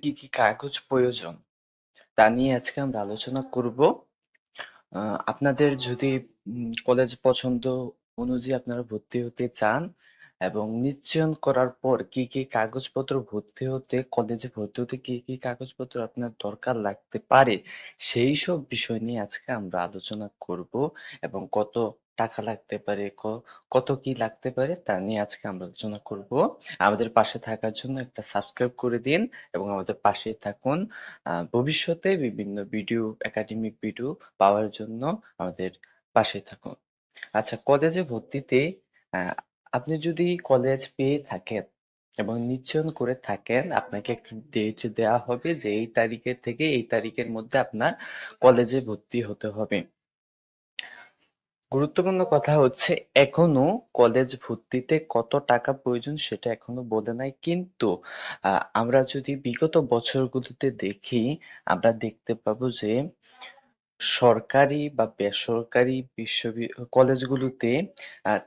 কি কি কাগজ প্রয়োজন তা নিয়ে আজকে আমরা আলোচনা করব। আপনাদের যদি কলেজ পছন্দ অনুযায়ী আপনারা ভর্তি হতে চান এবং নিশ্চয়ন করার পর কি কি কাগজপত্র কলেজে ভর্তি হতে কি কি কাগজপত্র আপনার দরকার লাগতে পারে সেই সব বিষয় নিয়ে আজকে আমরা আলোচনা করব এবং কত টাকা লাগতে পারে কত কি লাগতে পারে তা নিয়ে আজকে আমরা আলোচনা করব। আমাদের পাশে থাকার জন্য একটা সাবস্ক্রাইব করে দিন এবং আমাদের পাশেই থাকুন। ভবিষ্যতে বিভিন্ন একাডেমিক ভিডিও পাওয়ার জন্য আমাদের পাশে থাকুন। আচ্ছা, কলেজে ভর্তিতে আহ, আপনি যদি কলেজ পেয়ে থাকেন এবং নিশ্চয়ন করে থাকেন, আপনাকে একটা ডেট দেওয়া হবে যে এই তারিখের থেকে এই তারিখের মধ্যে আপনার কলেজে ভর্তি হতে হবে। গুরুত্বপূর্ণ কথা হচ্ছে এখনো কলেজ ভর্তিতে কত টাকা প্রয়োজন সেটা এখনো বলে নাই, কিন্তু আমরা যদি বিগত বছরগুলোতে দেখি আমরা দেখতে পাবো যে সরকারি বা বেসরকারি কলেজগুলোতে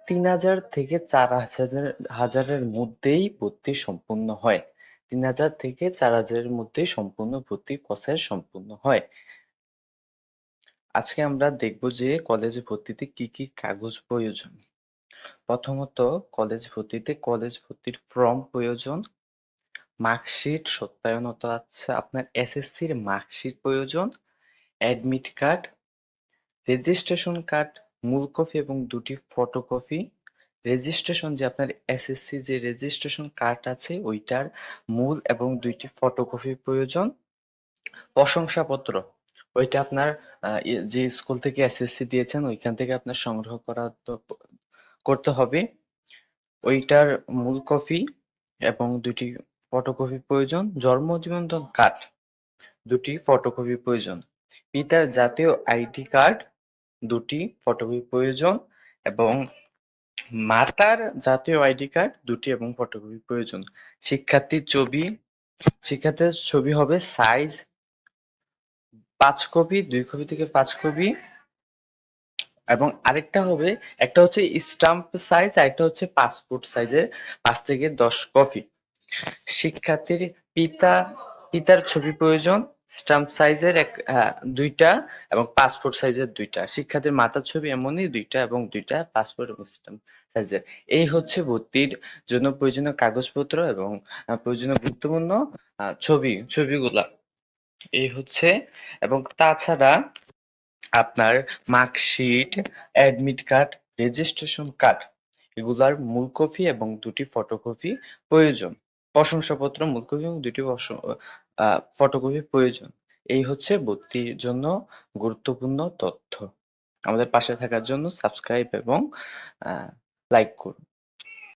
৩,০০০ থেকে ৪,০০০-এর মধ্যেই ভর্তি সম্পূর্ণ হয়। ৩,০০০ থেকে ৪,০০০-এর মধ্যেই সম্পূর্ণ ভর্তি প্রসেস সম্পূর্ণ হয়। আজকে আমরা দেখব যে কলেজে ভর্তিতে কি কি কাগজ প্রয়োজন। প্রথমত, কলেজ ভর্তির ফর্ম প্রয়োজন, মার্কশিট সত্যায়নত আছে, আপনার এসএসসির মার্কশিট প্রয়োজন, অ্যাডমিট কার্ড, রেজিস্ট্রেশন কার্ড মূল কপি এবং ২টি ফটোকপি, রেজিস্ট্রেশন যে আপনার এসএসসি যে রেজিস্ট্রেশন কার্ড আছে ওইটার মূল এবং ২টি ফটোকপি প্রয়োজন, প্রশংসাপত্র ওইটা আপনার যে স্কুল থেকে এসএসসি দিয়েছেন ওইখান থেকে আপনার সংগ্রহ করতে হবে, ওইটার মূল কপি এবং ২টি ফটোকপি প্রয়োজন, জন্ম নিবন্ধন কার্ড ২টি ফটোকপি প্রয়োজন, পিতার জাতীয় আইডি কার্ড ২টি ফটোকপি প্রয়োজন এবং মাতার জাতীয় আইডি কার্ড ২টি এবং ফটোকপি প্রয়োজন। শিক্ষার্থীর ছবি হবে সাইজ ৫ কপি, ২ কপি থেকে ৫ কপি এবং একটা হচ্ছে স্টাম্প সাইজ, আরেকটা হচ্ছে পাসপোর্ট সাইজের ৫ থেকে ১০ কপি। শিক্ষার্থীর পিতা পিতার ছবি প্রয়োজন, স্টাম্প সাইজের ২টা এবং পাসপোর্ট সাইজের ২টা। শিক্ষার্থীর মাতার ছবি এমনই ২টা এবং ২টা পাসপোর্ট এবং স্টাম্প সাইজের। এই হচ্ছে ভর্তির জন্য প্রয়োজনীয় কাগজপত্র এবং প্রয়োজনীয় গুরুত্বপূর্ণ ছবিগুলা এই হচ্ছে। এবং তাছাড়া আপনার marksheet, admit card, registration card এগুলার মূল কপি এবং ২টি ফটোকপি প্রয়োজন। প্রশংসাপত্র মূল কপি এবং ২টি ফটোকপি প্রয়োজন। এই হচ্ছে ভর্তির জন্য গুরুত্বপূর্ণ তথ্য। আমাদের পাশে থাকার জন্য সাবস্ক্রাইব এবং লাইক করুন।